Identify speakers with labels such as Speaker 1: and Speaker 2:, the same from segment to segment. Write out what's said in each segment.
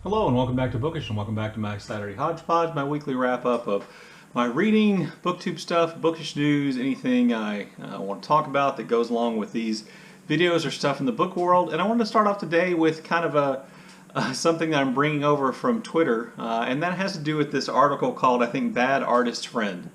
Speaker 1: Hello and welcome back to Bookish and welcome back to my Saturday Hodgepodge, my weekly wrap-up of my reading, booktube stuff, bookish news, anything I want to talk about that goes along with these videos or stuff in the book world. And I wanted to start off today with kind of something that I'm bringing over from Twitter, and that has to do with this article called, I think, Bad Artist Friend.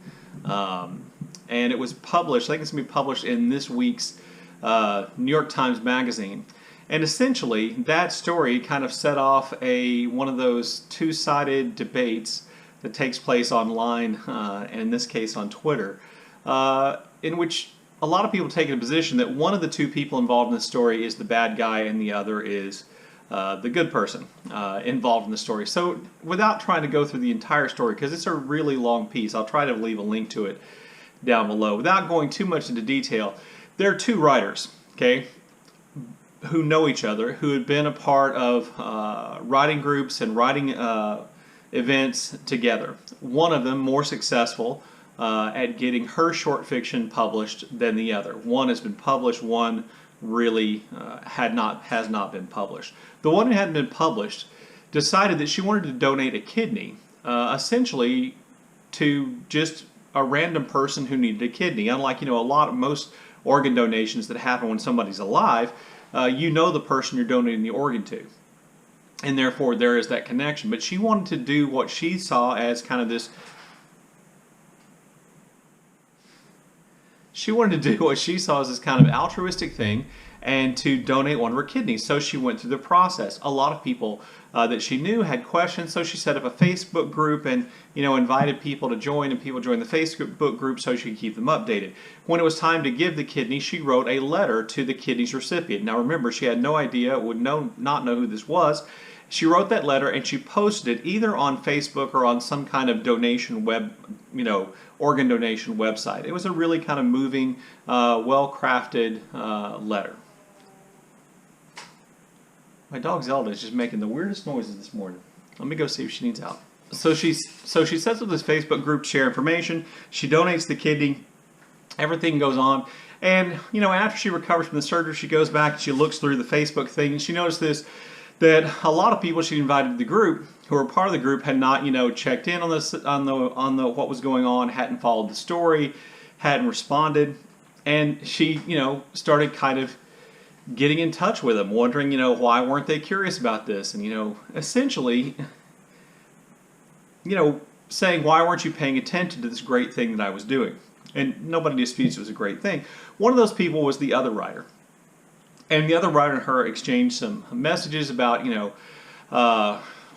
Speaker 1: And it was published, I think it's going to be published in this week's New York Times Magazine. And essentially, that story kind of set off one of those two-sided debates that takes place online, and in this case on Twitter, in which a lot of people take a position that one of the two people involved in the story is the bad guy and the other is the good person involved in the story. So without trying to go through the entire story, because it's a really long piece, I'll try to leave a link to it down below. Without going too much into detail, there are two writers, okay, who know each other, who had been a part of writing groups and writing events together. One of them more successful at getting her short fiction published than the other. One has been published, one really has not been published. The one who hadn't been published decided that she wanted to donate a kidney, essentially to just a random person who needed a kidney. Unlike, most organ donations that happen when somebody's alive, you know the person you're donating the organ to, and therefore there is that connection. But she wanted to do what she saw as kind of this. She wanted to do what she saw as this kind of altruistic thing, and to donate one of her kidneys. So she went through the process. A lot of people that she knew had questions, so she set up a Facebook group and invited people to join, and people joined the Facebook group so she could keep them updated. When it was time to give the kidney, she wrote a letter to the kidney's recipient. Now remember, she had no idea, would not know who this was. She wrote that letter and she posted it either on Facebook or on some kind of donation organ donation website. It was a really kind of moving, well-crafted letter. My dog Zelda is just making the weirdest noises this morning. Let me go see if she needs help. So she sets up this Facebook group to share information. She donates the kidney. Everything goes on. And, after she recovers from the surgery, she goes back and she looks through the Facebook thing, and she noticed that a lot of people she invited to the group, who were part of the group, had not, checked in on what was going on, hadn't followed the story, hadn't responded. And she, started kind of getting in touch with them, wondering, why weren't they curious about this? And, essentially, saying, why weren't you paying attention to this great thing that I was doing? And nobody disputes it was a great thing. One of those people was the other writer. And the other writer and her exchanged some messages about,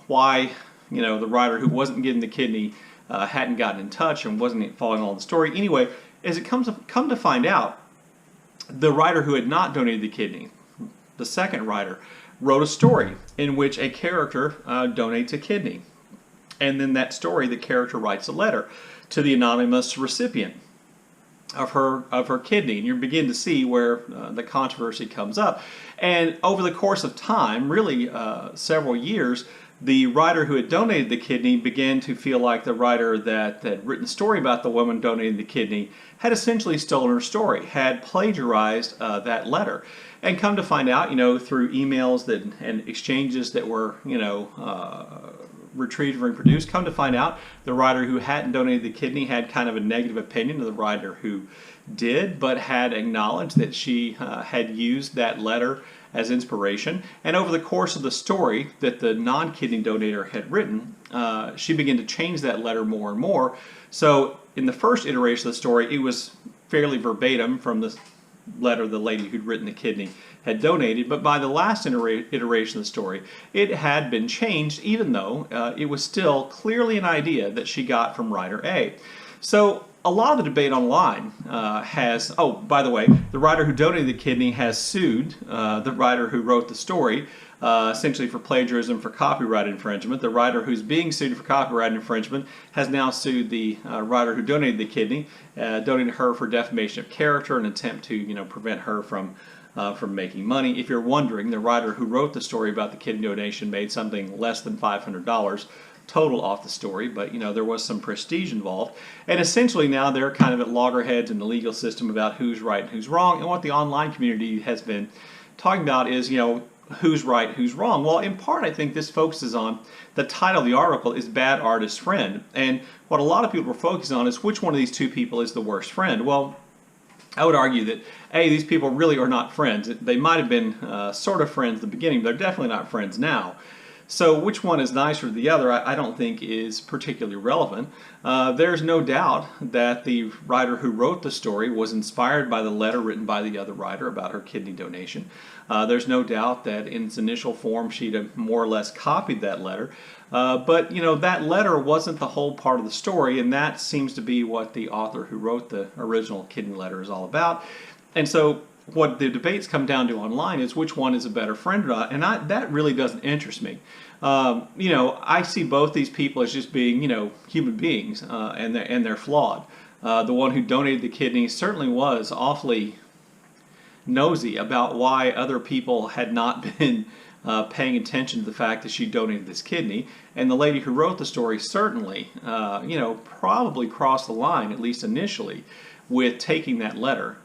Speaker 1: why, the writer who wasn't getting the kidney hadn't gotten in touch and wasn't following all the story. Anyway, as it come to find out, the writer who had not donated the kidney, the second writer, wrote a story in which a character donates a kidney. And then that story, the character writes a letter to the anonymous recipient of her kidney. And you begin to see where the controversy comes up. And over the course of time, really several years, the writer who had donated the kidney began to feel like the writer that had written the story about the woman donating the kidney had essentially stolen her story, had plagiarized that letter. And come to find out, through emails and exchanges that were, retrieved and reproduced, come to find out the writer who hadn't donated the kidney had kind of a negative opinion of the writer who did, but had acknowledged that she had used that letter as inspiration. And over the course of the story that the non-kidney donator had written, she began to change that letter more and more. So in the first iteration of the story, it was fairly verbatim from the letter the lady who'd written the kidney had donated, but by the last iteration of the story, it had been changed, even though it was still clearly an idea that she got from writer A. So a lot of the debate online by the way, the writer who donated the kidney has sued the writer who wrote the story, essentially for plagiarism, for copyright infringement. The writer who's being sued for copyright infringement has now sued the writer who donated the kidney, donated her for defamation of character, an attempt to prevent her from making money. If you're wondering, the writer who wrote the story about the kidney donation made something less than $500 total off the story, but there was some prestige involved. And essentially now they're kind of at loggerheads in the legal system about who's right and who's wrong. And what the online community has been talking about is, who's right, who's wrong? Well, in part, I think this focuses on the title of the article is Bad Artist Friend. And what a lot of people are focusing on is which one of these two people is the worst friend. Well, I would argue that, A, these people really are not friends. They might have been sort of friends at the beginning, but they're definitely not friends now. So which one is nicer than the other, I don't think is particularly relevant. There's no doubt that the writer who wrote the story was inspired by the letter written by the other writer about her kidney donation. There's no doubt that in its initial form she'd have more or less copied that letter. But, you know, that letter wasn't the whole part of the story, and that seems to be what the author who wrote the original kidney letter is all about. And so what the debates come down to online is which one is a better friend or not, and that really doesn't interest me. You know, I see both these people as just being, you know, human beings, and they're flawed. The one who donated the kidney certainly was awfully nosy about why other people had not been paying attention to the fact that she donated this kidney, and the lady who wrote the story certainly, you know, probably crossed the line, at least initially, with taking that letter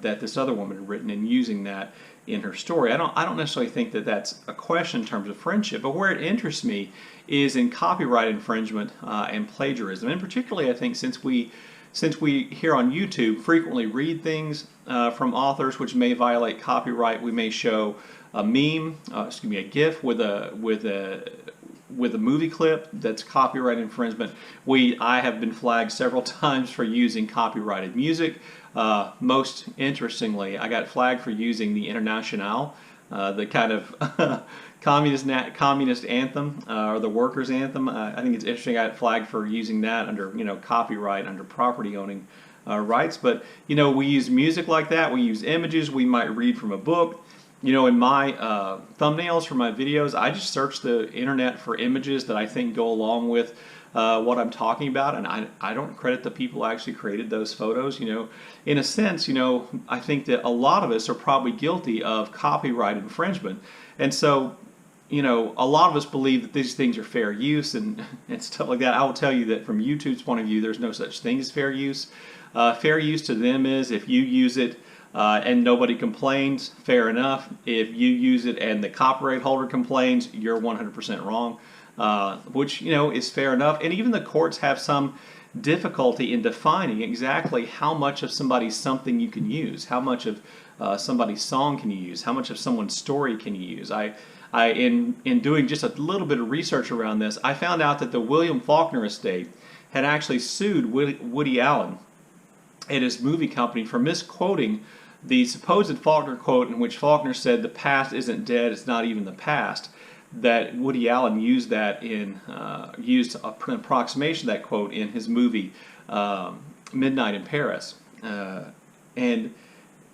Speaker 1: that this other woman had written and using that in her story. I don't necessarily think that that's a question in terms of friendship, but where it interests me is in copyright infringement and plagiarism. And particularly, I think, since we here on YouTube frequently read things from authors which may violate copyright, we may show a meme, a GIF with a movie clip that's copyright infringement. I have been flagged several times for using copyrighted music. Most interestingly, I got flagged for using the Internationale, the kind of communist anthem, or the workers' anthem. I think it's interesting. I got flagged for using that under, you know, copyright, under property owning rights. But, you know, we use music like that. We use images. We might read from a book. You know, in my thumbnails for my videos, I just search the internet for images that I think go along with what I'm talking about, and I don't credit the people who actually created those photos. You know, in a sense, you know, I think that a lot of us are probably guilty of copyright infringement, and so, you know, a lot of us believe that these things are fair use and stuff like that. I will tell you that from YouTube's point of view, there's no such thing as fair use. Fair use to them is if you use it and nobody complains, fair enough. If you use it and the copyright holder complains, you're 100% wrong, which, you know, is fair enough. And even the courts have some difficulty in defining exactly how much of somebody's something you can use, how much of somebody's song can you use, how much of someone's story can you use. In doing just a little bit of research around this, I found out that the William Faulkner estate had actually sued Woody Allen and his movie company for misquoting the supposed Faulkner quote in which Faulkner said the past isn't dead, it's not even the past. That Woody Allen used that used an approximation of that quote in his movie Midnight in Paris, and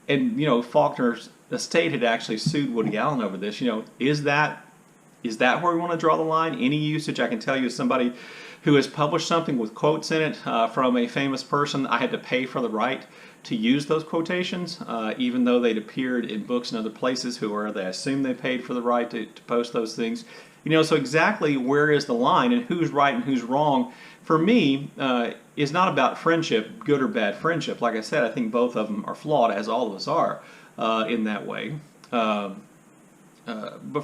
Speaker 1: you know, Faulkner's estate had actually sued Woody Allen over this. You know, is that where we want to draw the line? Any usage, I can tell you, as somebody who has published something with quotes in it from a famous person, I had to pay for the right to use those quotations, even though they'd appeared in books and other places. They assume they paid for the right to post those things. You know, so exactly where is the line and who's right and who's wrong, for me, is not about friendship, good or bad friendship. Like I said, I think both of them are flawed, as all of us are in that way. But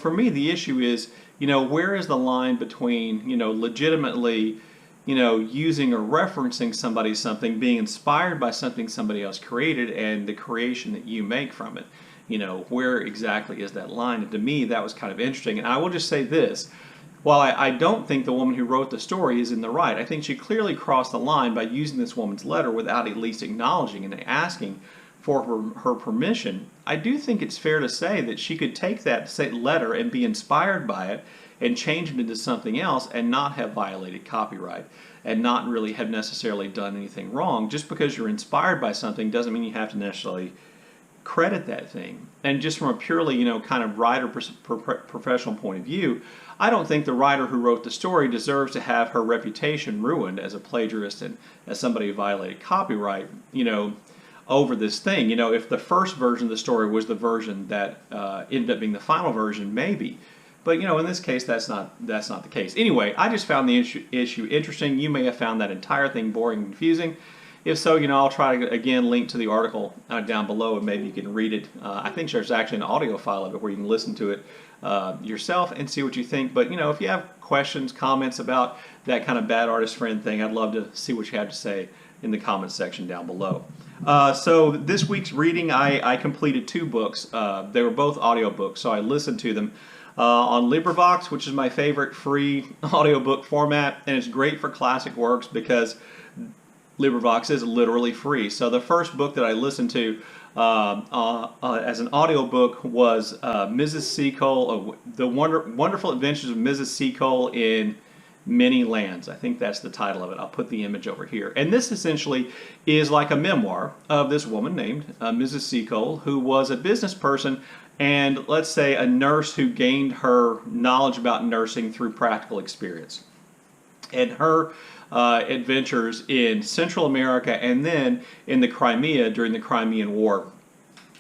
Speaker 1: for me, the issue is, you know, where is the line between, you know, legitimately, you know, using or referencing something, being inspired by something somebody else created, and the creation that you make from it. You know, where exactly is that line? And to me, that was kind of interesting. And I will just say this. While I don't think the woman who wrote the story is in the right, I think she clearly crossed the line by using this woman's letter without at least acknowledging and asking for her permission. I do think it's fair to say that she could take that letter and be inspired by it and change it into something else and not have violated copyright and not really have necessarily done anything wrong. Just because you're inspired by something doesn't mean you have to necessarily credit that thing. And just from a purely, you know, kind of writer professional point of view, I don't think the writer who wrote the story deserves to have her reputation ruined as a plagiarist and as somebody who violated copyright, you know, over this thing. You know, if the first version of the story was the version that ended up being the final version, maybe. But, you know, in this case, that's not the case. Anyway, I just found the issue interesting. You may have found that entire thing boring and confusing. If so, I'll try to, again, link to the article down below, and maybe you can read it. I think there's actually an audio file of it where you can listen to it yourself and see what you think. But, if you have questions, comments about that kind of bad artist friend thing, I'd love to see what you have to say in the comments section down below. So this week's reading, I completed 2 books. They were both audiobooks, so I listened to them on LibriVox, which is my favorite free audiobook format, and it's great for classic works because LibriVox is literally free. So the first book that I listened to as an audiobook was Mrs. Seacole, The Wonderful Adventures of Mrs. Seacole in Many Lands. I think that's the title of it. I'll put the image over here. And this essentially is like a memoir of this woman named Mrs. Seacole, who was a business person and, let's say, a nurse who gained her knowledge about nursing through practical experience. And her adventures in Central America and then in the Crimea during the Crimean War,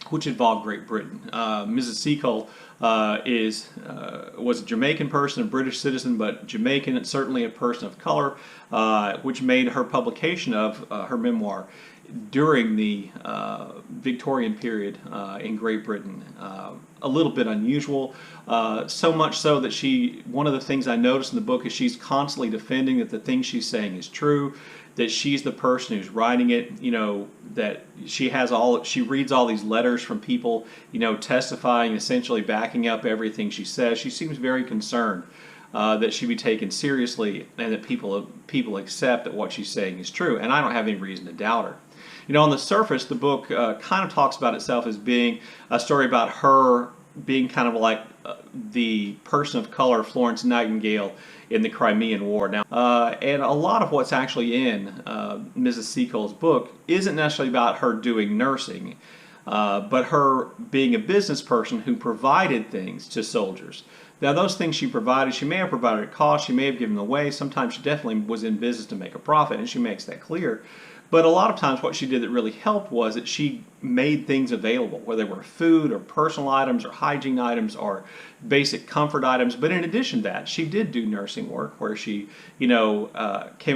Speaker 1: which involved Great Britain. Mrs. Seacole was a Jamaican person, a British citizen, but Jamaican and certainly a person of color, which made her publication of her memoir during the Victorian period in Great Britain a little bit unusual. So much so that one of the things I noticed in the book is she's constantly defending that the thing she's saying is true, that she's the person who's writing it, that she reads all these letters from people, testifying, essentially backing up everything she says. She seems very concerned that she be taken seriously and that people accept that what she's saying is true, and I don't have any reason to doubt her. On the surface, the book kind of talks about itself as being a story about her being kind of like the person of color, Florence Nightingale, in the Crimean War. Now, and a lot of what's actually in Mrs. Seacole's book isn't necessarily about her doing nursing, but her being a business person who provided things to soldiers. Now, those things she provided, she may have provided at cost, she may have given them away. Sometimes she definitely was in business to make a profit, and she makes that clear. But a lot of times what she did that really helped was that she made things available, whether they were food or personal items or hygiene items or basic comfort items. But in addition to that, she did do nursing work where she, came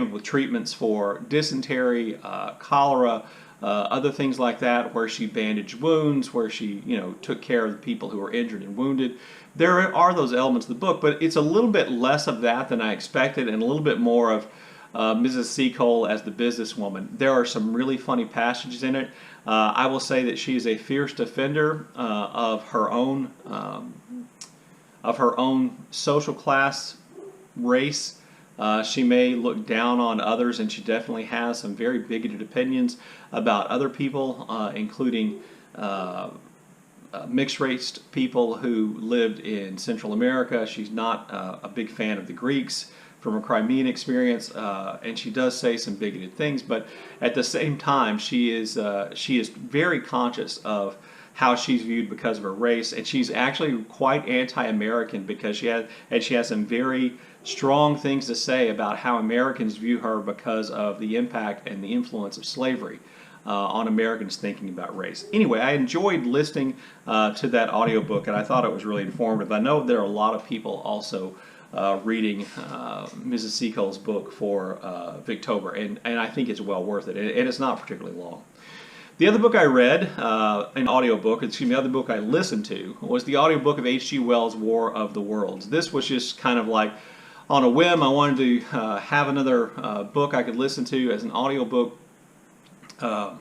Speaker 1: up with treatments for dysentery, cholera, other things like that, where she bandaged wounds, where she, took care of the people who were injured and wounded. There are those elements of the book, but it's a little bit less of that than I expected and a little bit more of Mrs. Seacole as the businesswoman. There are some really funny passages in it. I will say that she is a fierce defender of her own social class, race. She may look down on others, and she definitely has some very bigoted opinions about other people, including mixed-race people who lived in Central America. She's not a big fan of the Greeks from her Crimean experience, and she does say some bigoted things, but at the same time, she is very conscious of how she's viewed because of her race, and she's actually quite anti-American because she has some very strong things to say about how Americans view her because of the impact and the influence of slavery on Americans thinking about race. Anyway, I enjoyed listening to that audiobook, and I thought it was really informative. I know there are a lot of people also reading Mrs. Seacole's book for Victober, and I think it's well worth it, and it's not particularly long. The other book I read, the other book I listened to, was the audiobook of H.G. Wells' War of the Worlds. This was just kind of like on a whim. I wanted to have another book I could listen to as an audiobook, and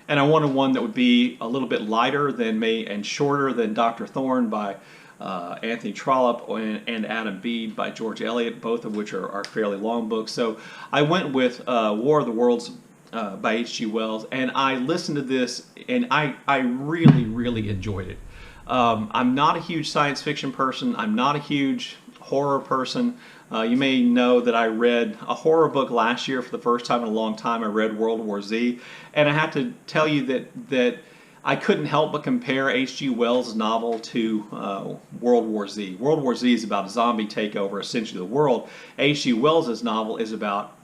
Speaker 1: I wanted one that would be a little bit lighter and shorter than Dr. Thorne by Anthony Trollope and Adam Bede by George Eliot, both of which are fairly long books. So I went with War of the Worlds by H.G. Wells, and I listened to this, and I really, really enjoyed it. I'm not a huge science fiction person. I'm not a huge horror person. You may know that I read a horror book last year for the first time in a long time. I read World War Z, and I have to tell you that I couldn't help but compare H.G. Wells' novel to World War Z. World War Z is about a zombie takeover, essentially, of the world. H.G. Wells' novel is about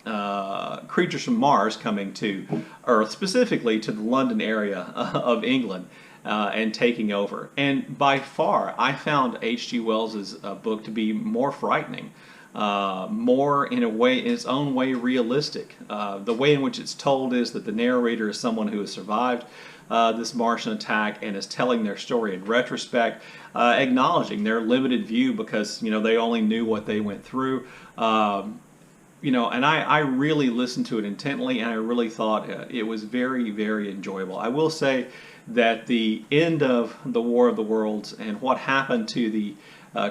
Speaker 1: creatures from Mars coming to Earth, specifically to the London area of England, and taking over. And by far, I found H.G. Wells' book to be more frightening more in a way, in its own way, realistic. The way in which it's told is that the narrator is someone who has survived this Martian attack and is telling their story in retrospect, acknowledging their limited view because they only knew what they went through. And I really listened to it intently, and I really thought it was very, very enjoyable. I will say that the end of the War of the Worlds and what happened to the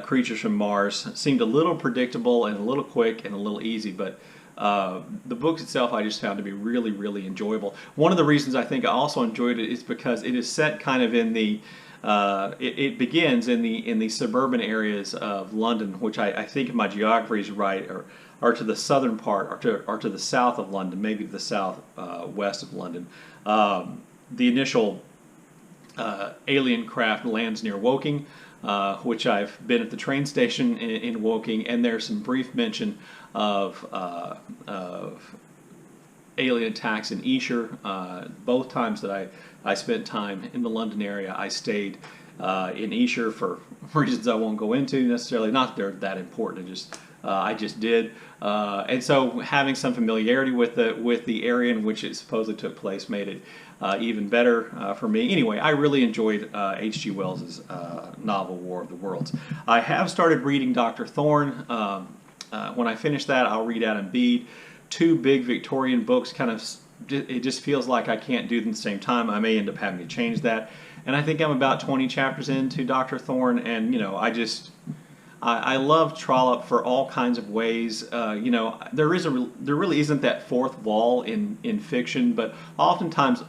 Speaker 1: creatures from Mars seemed a little predictable and a little quick and a little easy, but the book itself I just found to be really, really enjoyable. One of the reasons I think I also enjoyed it is because it is set kind of in the it begins in the suburban areas of London, which I think if my geography is right, are to the southern part, or to the south of London, maybe the south west of London. The initial alien craft lands near Woking, which I've been at the train station in Woking, and there's some brief mention of alien attacks in Esher. Both times that I spent time in the London area, I stayed in Esher for reasons I won't go into necessarily. Not that they're that important. I just did, and so having some familiarity with the area in which it supposedly took place made it even better for me. Anyway, I really enjoyed H.G. Wells' novel War of the Worlds. I have started reading Dr. Thorne. When I finish that, I'll read Adam Bede. Two big Victorian books. It just feels like I can't do them at the same time. I may end up having to change that. And I think I'm about 20 chapters into Dr. Thorne, and I love Trollope for all kinds of ways. There really isn't that fourth wall in fiction, but oftentimes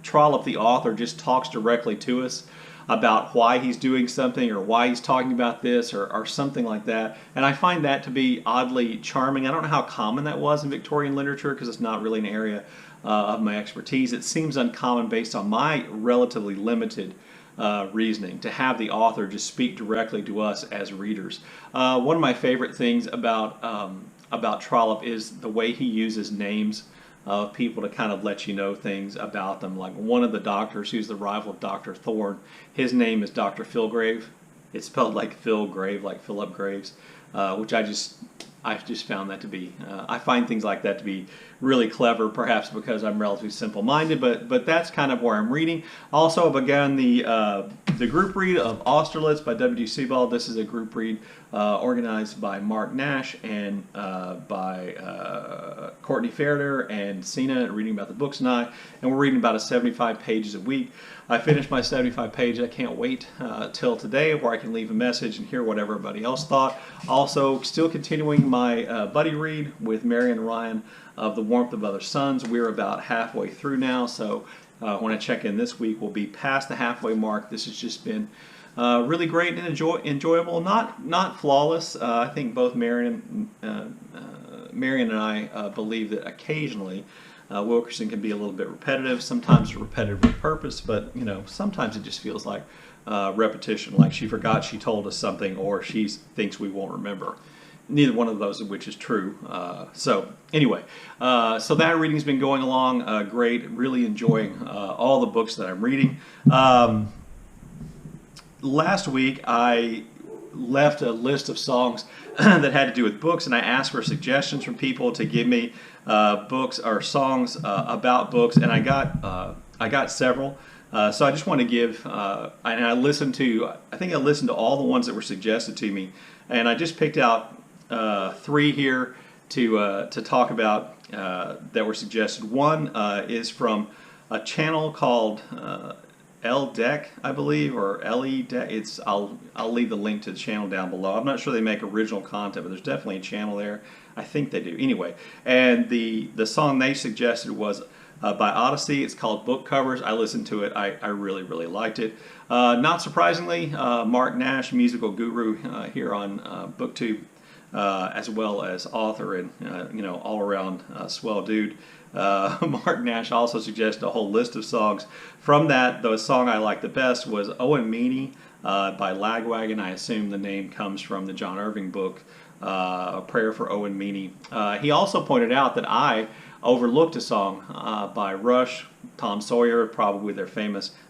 Speaker 1: Trollope, the author, just talks directly to us about why he's doing something or why he's talking about this or something like that. And I find that to be oddly charming. I don't know how common that was in Victorian literature because it's not really an area of my expertise. It seems uncommon based on my relatively limited reasoning to have the author just speak directly to us as readers. One of my favorite things about Trollope is the way he uses names of people to kind of let you know things about them. Like one of the doctors, who's the rival of Dr. Thorne, his name is Dr. Philgrave. It's spelled like Phil Grave, like Philip Graves, which I just found that to be, I find things like that to be really clever, perhaps because I'm relatively simple-minded, but that's kind of where I'm reading. Also, I began the group read of Austerlitz by W.D. Sebald. This is a group read organized by Mark Nash and by Courtney Farrader and Sina, reading about the books and and we're reading about 75 pages a week. I finished my 75 pages. I can't wait till today where I can leave a message and hear what everybody else thought. Also, still continuing my buddy read with Mary and Ryan of The Warmth of Other Suns. We're about halfway through now, so when I check in this week, we'll be past the halfway mark. This has just been really great and enjoyable. Not flawless. I think both Marion and I believe that occasionally Wilkerson can be a little bit repetitive. Sometimes repetitive with purpose, but sometimes it just feels like repetition, like she forgot she told us something or she thinks we won't remember. Neither one of those of which is true. So anyway, so that reading's been going along great. Really enjoying all the books that I'm reading. Last week I left a list of songs that had to do with books, and I asked for suggestions from people to give me books or songs about books, and I got several. So I just want to give, and I think I listened to all the ones that were suggested to me, and I just picked out 3 here to talk about that were suggested. One is from a channel called Elledeq, I believe, or Elledeq. I'll leave the link to the channel down below. I'm not sure they make original content, but there's definitely a channel there. I think they do. Anyway, and the song they suggested was by Oddisee. It's called Book Covers. I listened to it. I really, really liked it. Not surprisingly, Mark Nash, musical guru here on BookTube, as well as author and all-around swell dude. Mark Nash also suggested a whole list of songs. From that, the song I liked the best was Owen Meany by Lagwagon. I assume the name comes from the John Irving book, A Prayer for Owen Meany. He also pointed out that I overlooked a song by Rush, Tom Sawyer, probably their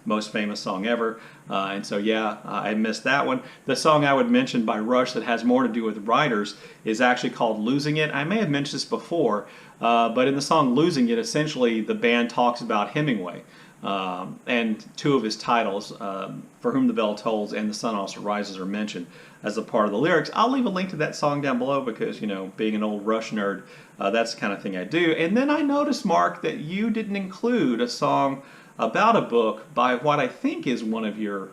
Speaker 1: most famous song ever. And so, yeah, I missed that one. The song I would mention by Rush that has more to do with writers is actually called Losing It. I may have mentioned this before, but in the song Losing It, essentially the band talks about Hemingway. And two of his titles, For Whom the Bell Tolls and The Sun Also Rises, are mentioned as a part of the lyrics. I'll leave a link to that song down below because, you know, being an old Rush nerd, that's the kind of thing I do. And then I noticed, Mark, that you didn't include a song about a book by what I think is one of your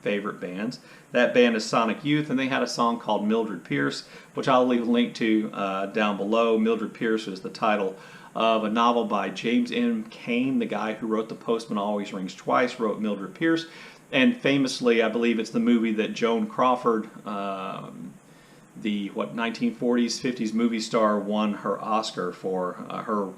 Speaker 1: favorite bands. That band is Sonic Youth, and they had a song called Mildred Pierce, which I'll leave a link to down below. Mildred Pierce is the title of a novel by James M. Cain, the guy who wrote The Postman Always Rings Twice, wrote Mildred Pierce. And famously, I believe it's the movie that Joan Crawford, the 1940s, 50s movie star, won her Oscar for her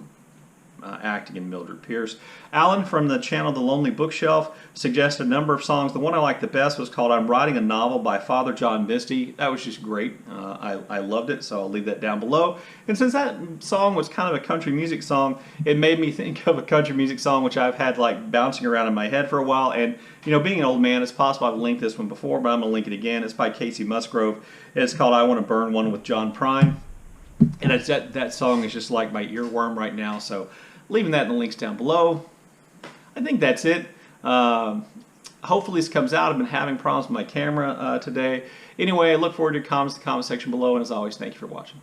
Speaker 1: acting in Mildred Pierce. Alan from the channel The Lonely Bookshelf suggested a number of songs. The one I liked the best was called I'm Writing a Novel by Father John Misty. That was just great. I loved it, so I'll leave that down below. And since that song was kind of a country music song, it made me think of a country music song which I've had like bouncing around in my head for a while. And, you know, being an old man, it's possible I've linked this one before, but I'm going to link it again. It's by Kacey Musgraves. It's called I Want to Burn One with John Prine. And that song is just like my earworm right now, so leaving that in the links down below. I think that's it. Hopefully this comes out. I've been having problems with my camera today. Anyway, I look forward to your comments in the comment section below, and as always, thank you for watching.